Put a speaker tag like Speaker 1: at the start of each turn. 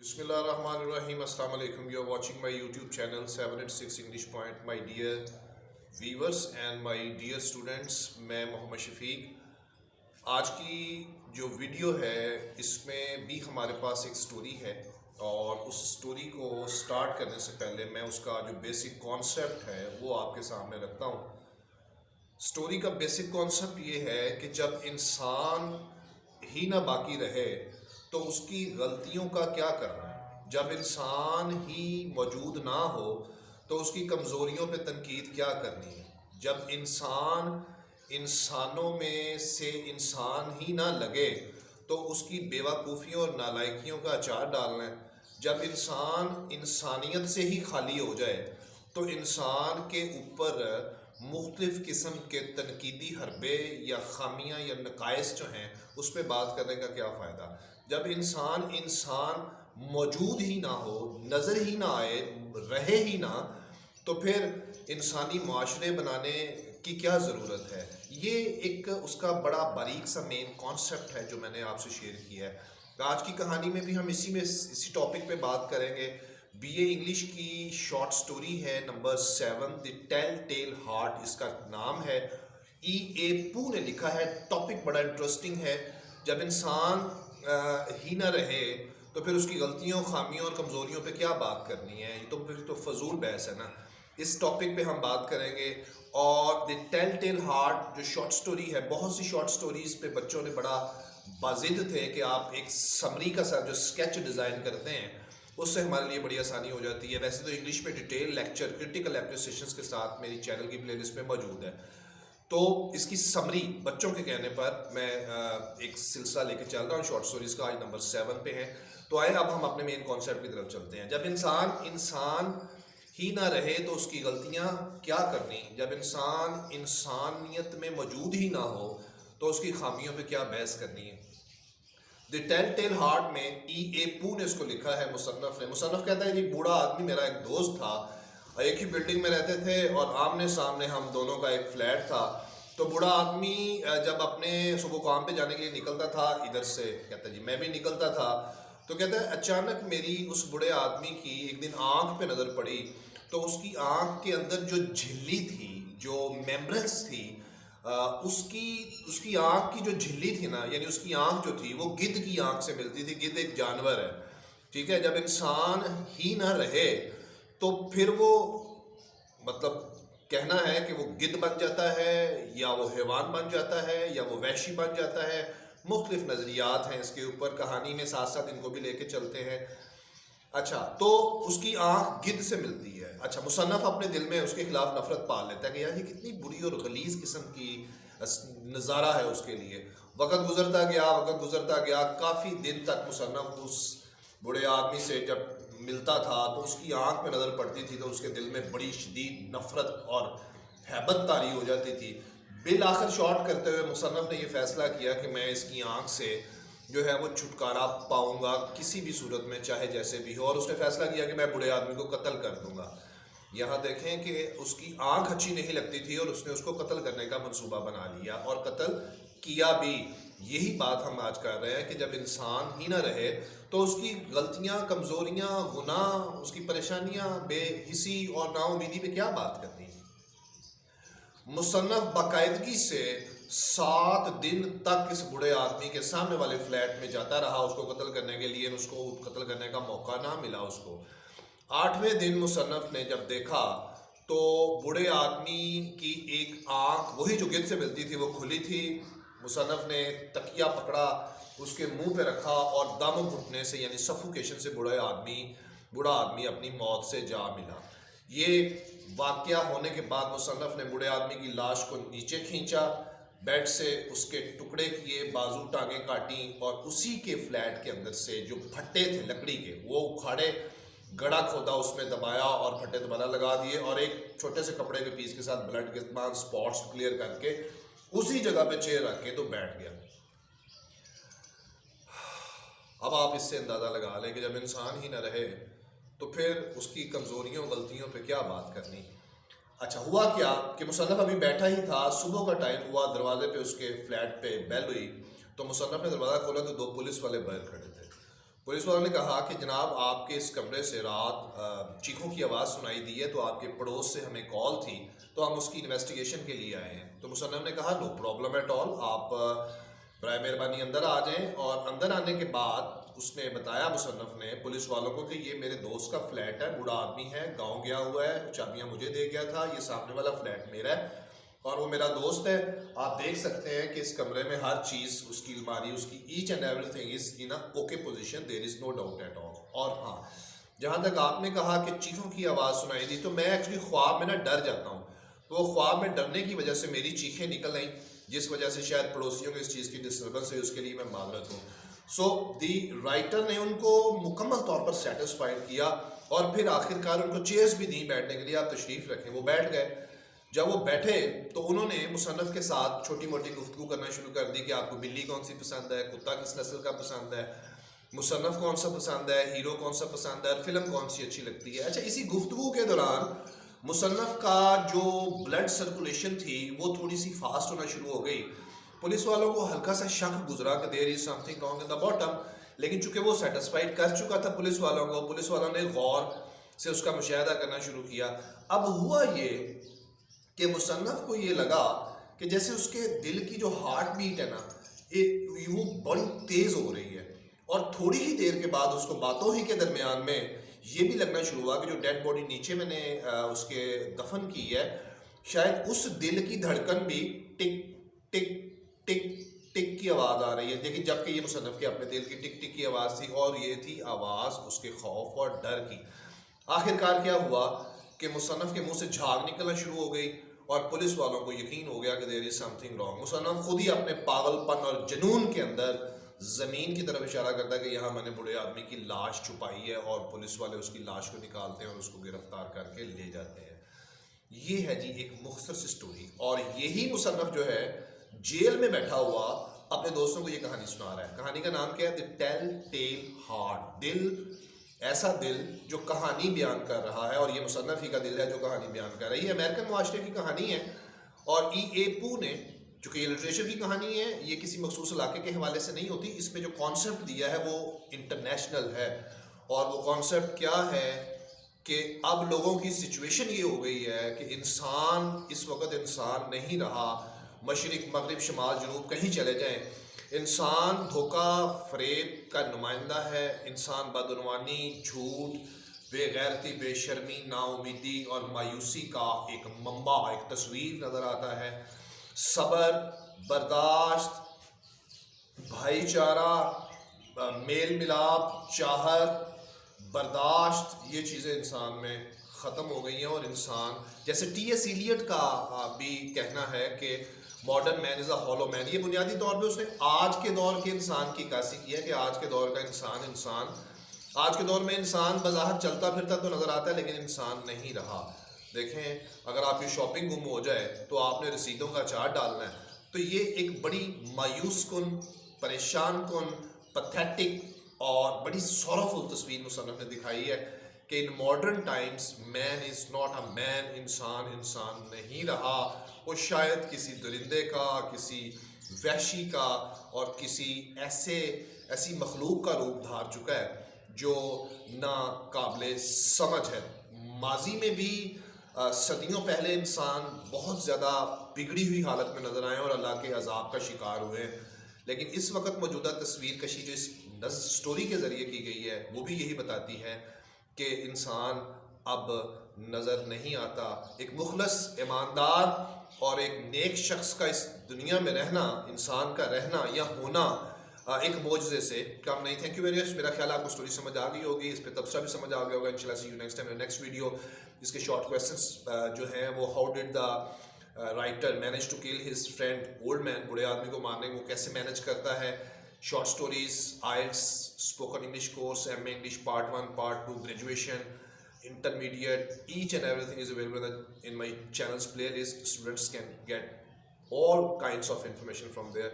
Speaker 1: Bismillahirrahmanirrahim. Assalamu alaikum. You are watching my YouTube channel 786 English Point. My dear viewers and my dear students, मैं मोहम्मद शफीक। आज की जो video है इसमें भी हमारे पास एक स्टोरी है और उस स्टोरी को स्टार्ट करने से पहले मैं उसका जो बेसिक कॉन्सेप्ट है वो आपके सामने रखता हूँ। स्टोरी का बेसिक कॉन्सेप्ट ये है कि जब इंसान ही ना बाकी रहे तो उसकी गलतियों का क्या करना है। जब इंसान ही मौजूद ना हो तो उसकी कमज़ोरियों पे तनकीद क्या करनी है। जब इंसानों में से इंसान ही ना लगे तो उसकी बेवकूफ़ियों और नालायकियों का अचार डालना है। जब इंसान इंसानियत से ही खाली हो जाए तो इंसान के ऊपर मुख्तलिफ़ किस्म के तनकीदी हरबे या खामियाँ या नकाइस जो हैं उस पर बात करने का क्या फ़ायदा। जब इंसान मौजूद ही ना हो, नज़र ही ना आए, रहे ही ना, तो फिर इंसानी माशरे बनाने की क्या ज़रूरत है। ये एक उसका बड़ा बारीक सा मेन कॉन्सेप्ट है जो मैंने आपसे शेयर किया है। आज की कहानी में भी हम इसी टॉपिक पे बात करेंगे। बीए इंग्लिश की शॉर्ट स्टोरी है नंबर 7, द टेल टेल हार्ट इसका नाम है। E.A. पू ने लिखा है। टॉपिक बड़ा इंटरेस्टिंग है। जब इंसान ही ना रहे तो फिर उसकी गलतियों, खामियों और कमज़ोरियों पे क्या बात करनी है। ये तो फिर तो फजूल बहस है ना। इस टॉपिक पे हम बात करेंगे। और द टेल टेल हार्ट जो शॉर्ट स्टोरी है, बहुत सी शॉर्ट स्टोरीज़ पे बच्चों ने बड़ा बाजिद थे कि आप एक समरी का सा जो स्केच डिज़ाइन करते हैं उससे हमारे लिए बड़ी आसानी हो जाती है। वैसे तो इंग्लिश में डिटेल लेक्चर क्रिटिकल एप्रिसिएशंस के साथ मेरी चैनल की प्लेलिस्ट में मौजूद है। तो इसकी समरी बच्चों के कहने पर मैं एक सिलसिला लेके चल रहा हूँ शॉर्ट स्टोरीज़ का। आज नंबर 7 पे है। तो आए अब हम अपने मेन कॉन्सेप्ट की तरफ चलते हैं। जब इंसान ही ना रहे तो उसकी गलतियाँ क्या करनी। जब इंसान इंसानियत में मौजूद ही ना हो तो उसकी खामियों पे क्या बहस करनी है। द टेल टेल हार्ट में E.A. पू ने इसको लिखा है। मुसन्नफ कहता है कि बूढ़ा आदमी मेरा एक दोस्त था, एक ही बिल्डिंग में रहते थे और आमने सामने हम दोनों का एक फ्लैट था। तो बूढ़ा आदमी जब अपने सुबह काम पे जाने के लिए निकलता था, इधर से कहता है जी मैं भी निकलता था, तो कहता है अचानक मेरी उस बूढ़े आदमी की एक दिन आँख पे नज़र पड़ी। तो उसकी आँख के अंदर जो झिल्ली थी, जो मेम्ब्रेन्स थी, उसकी आँख की जो झिल्ली थी ना, यानी उसकी आँख जो थी वो गिद्ध की आँख से मिलती थी। गिद्ध एक जानवर है, ठीक है। जब इंसान ही ना रहे तो फिर वो मतलब कहना है कि वो गिद्ध बन जाता है या वो हैवान बन जाता है या वो वहशी बन जाता है। मुख्तलिफ नज़रियात हैं इसके ऊपर। कहानी में साथ साथ इनको भी लेके चलते हैं। अच्छा, तो उसकी आँख गिद्ध से मिलती है। अच्छा, मुसन्नफ अपने दिल में उसके खिलाफ नफरत पाल लेता है कि यार ये कितनी बुरी और गलीज़ किस्म की नज़ारा है उसके लिए। वक़्त गुज़रता गया। काफ़ी दिन तक मुसन्नफ उस बूढ़े आदमी से जब मिलता था तो उसकी आंख में नज़र पड़ती थी तो उसके दिल में बड़ी शदीद नफ़रत और हैबत तारी हो जाती थी। बिल आखिर शॉर्ट करते हुए मुसन्नफ ने यह फ़ैसला किया कि मैं इसकी आंख से जो है वो छुटकारा पाऊंगा किसी भी सूरत में, चाहे जैसे भी हो। और उसने फ़ैसला किया कि मैं बूढ़े आदमी को कत्ल कर दूंगा। यहाँ देखें कि उसकी आंख अच्छी नहीं लगती थी और उसने उसको कत्ल करने का मंसूबा बना लिया और कत्ल किया भी। यही बात हम आज कर रहे हैं कि जब इंसान ही ना रहे तो उसकी गलतियाँ, कमज़ोरियाँ, गुनाह, उसकी परेशानियाँ, बेहिसी और नाउमीदी पे क्या बात करनी है। मुसन्नफ बाकायदगी से 7 दिन तक इस बूढ़े आदमी के सामने वाले फ्लैट में जाता रहा उसको कत्ल करने के लिए। उसको कत्ल करने का मौका ना मिला उसको। 8वें दिन मुसन्नफ ने जब देखा तो बूढ़े आदमी की एक आंख, वही जो गिद्ध से मिलती थी, वो खुली थी। मुसन्नफ ने तकिया पकड़ा, उसके मुंह पे रखा और दम घुटने से यानी सफोकेशन से बूढ़ा आदमी अपनी मौत से जा मिला। ये वाकया होने के बाद मुसन्नफ ने बूढ़े आदमी की लाश को नीचे खींचा, बेड से उसके टुकड़े किए, बाजू टांगे काटी और उसी के फ्लैट के अंदर से जो फट्टे थे लकड़ी के वो उखाड़े, गड़ा खोदा, उसमें दबाया और फट्टे दोबारा लगा दिए और एक छोटे से कपड़े के पीस के साथ ब्लड के तमाम स्पॉट्स क्लियर करके उसी जगह पे चेयर रख के तो बैठ गया। अब आप इससे अंदाज़ा लगा लें कि जब इंसान ही न रहे तो फिर उसकी कमज़ोरियों, गलतियों पे क्या बात करनी। अच्छा, हुआ क्या कि मुसन्नफ अभी बैठा ही था। सुबह का टाइम हुआ, दरवाजे पे उसके फ्लैट पे बेल हुई तो मुसन्नफ ने दरवाज़ा खोला तो 2 पुलिस वाले बाहर खड़े थे। पुलिस वालों ने कहा कि जनाब आपके इस कमरे से रात चीखों की आवाज़ सुनाई दी है, तो आपके पड़ोस से हमें कॉल थी, तो हम उसकी इन्वेस्टिगेशन के लिए आए हैं। तो मुसन्नफ ने कहा नो प्रॉब्लम एट ऑल, आप बराए मेहरबानी अंदर आ जाएं। और अंदर आने के बाद उसने बताया, मुसन्नफ ने, पुलिस वालों को कि ये मेरे दोस्त का फ्लैट है, बूढ़ा आदमी है, गाँव गया हुआ है, चाबियाँ मुझे दे गया था, ये सामने वाला फ्लैट मेरा है और वो मेरा दोस्त है। आप देख सकते हैं कि इस कमरे में हर चीज़, उसकी अलमारी, उसकी each and everything is in a okay position, there is no doubt at all. और हाँ, जहाँ तक आपने कहा कि चीखों की आवाज़ सुनाई दी, तो मैं एक्चुअली ख्वाब में ना डर जाता हूँ, तो वो ख्वाब में डरने की वजह से मेरी चीखें निकल आई, जिस वजह से शायद पड़ोसियों को इस चीज़ की डिस्टर्बेंस हुई, उसके लिए मैं माजरत हूँ। सो दी राइटर ने उनको मुकम्मल तौर पर सेटिस्फाइड किया और फिर आखिरकार उनको चेयर्स भी दी बैठने के लिए, आप तशरीफ़ रखें। वो बैठ गए। जब वो बैठे तो उन्होंने मुसन्नफ के साथ छोटी मोटी गुफ्तगू करना शुरू कर दी कि आपको बिल्ली कौन सी पसंद है, कुत्ता किस नस्ल का पसंद है, मुसन्नफ कौन सा पसंद है, हीरो कौन सा पसंद है, फिल्म कौन सी अच्छी लगती है। अच्छा, इसी गुफ्तगू के दौरान मुसन्नफ का जो ब्लड सर्कुलेशन थी वो थोड़ी सी फास्ट होना शुरू हो गई। पुलिस वालों को हल्का सा शक गुजरा कि there is something wrong in the bottom, लेकिन चूंकि वो सेटिस्फाइड कर चुका था पुलिस वालों को, पुलिस वालों ने गौर से उसका मुशाहिदा करना शुरू किया। अब हुआ ये कि मुसन्नफ को ये लगा कि जैसे उसके दिल की जो हार्ट बीट है ना, वो बड़ी तेज़ हो रही है। और थोड़ी ही देर के बाद उसको बातों ही के दरमियान में ये भी लगना शुरू हुआ कि जो डेड बॉडी नीचे मैंने उसके दफन की है, शायद उस दिल की धड़कन भी टिक टिक टिक टिक की आवाज़ आ रही है। लेकिन जबकि ये मुसन्नफ के अपने दिल की टिक टिक की आवाज़ थी और ये थी आवाज़ उसके खौफ और डर की। आखिरकार क्या हुआ कि मुसन्नफ के मुंह से झाग निकलना शुरू हो गई और पुलिस वालों को यकीन हो गया कि देयर इज समथिंग रॉन्ग। मुसन्नफ खुद ही अपने पागलपन और जुनून के अंदर ज़मीन की तरफ इशारा करता है कि यहाँ मैंने बूढ़े आदमी की लाश छुपाई है, और पुलिस वाले उसकी लाश को निकालते हैं और उसको गिरफ्तार करके ले जाते हैं। ये है जी एक मुख्तसर सी स्टोरी। और यही मुसन्नफ जो है जेल में बैठा हुआ अपने दोस्तों को ये कहानी सुना रहा है। कहानी का नाम क्या है? The tell tale heart. दिल, ऐसा दिल जो कहानी बयान कर रहा है, और ये मुसन्नफ ही का दिल है जो कहानी बयान कर रही है। अमेरिकन मुआशरे की कहानी है और E.A. पू ने, चूँकि ये लिटरेचर की कहानी है, ये किसी मखसूस इलाके के हवाले से नहीं होती, इसमें जो कॉन्सेप्ट दिया है वो इंटरनेशनल है। और वो कॉन्सेप्ट क्या है कि अब लोगों की सिचुएशन ये हो गई है कि इंसान इस वक्त इंसान नहीं रहा। मशरिक, मगरिब, शमाल, जनूब कहीं चले जाएं, इंसान धोखा फ़रेब का नुमाइंदा है। इंसान बदनवानी, झूठ, बेगैरती, बेशर्मी, नाउमीदी और मायूसी का एक मंबा, एक तस्वीर नज़र आता है। सब्र, बर्दाश्त, भाईचारा, मेल मिलाप, चाहत, बर्दाश्त, ये चीज़ें इंसान में ख़त्म हो गई हैं। और इंसान, जैसे T.S. इलियट का भी कहना है कि modern man is a hollow man, ये बुनियादी तौर पे उसने आज के दौर के इंसान की कासी की है कि आज के दौर का इंसान आज के दौर में इंसान बज़ाहिर चलता फिरता तो नज़र आता है लेकिन इंसान नहीं रहा। देखें, अगर आपकी शॉपिंग गुम हो जाए तो आपने रसीदों का चार्ट डालना है, तो ये एक बड़ी मायूस कुन, परेशान कुन, पथेटिक और बड़ी सॉरोफुल तस्वीर मुसन्नफ ने दिखाई है कि in modern times man is not a man, इंसान नहीं रहा। वो शायद किसी दरिंदे का, किसी वहशी का और किसी ऐसी मखलूक का रूप धार चुका है जो ना काबिल समझ है। माजी में भी सदियों पहले इंसान बहुत ज़्यादा बिगड़ी हुई हालत में नज़र आए और अल्लाह के अजाब का शिकार हुए हैं, लेकिन इस वक्त मौजूदा तस्वीर कशी जो इस स्टोरी के ज़रिए की गई है वो भी यही बताती है कि इंसान अब नज़र नहीं आता। एक मुखलस, ईमानदार और एक नेक शख्स का इस दुनिया में रहना, इंसान का रहना या होना एक मौजज़े से कम नहीं। Thank you very much. मेरा ख्याल है आपको स्टोरी समझ आ गई होगी, इस पर तबसरा भी समझ आ गया होगा। इंशाल्लाह see you next time, next video. इसके शॉर्ट क्वेश्चंस जो हैं वो, how did the writer manage to kill his friend old man, बूढ़े आदमी को मारने को कैसे मैनेज करता है। Short stories, IELTS, spoken English course, MA English part 1, part 2, graduation, intermediate, each and everything is available in my channel's playlist. Students can get all kinds of information from there.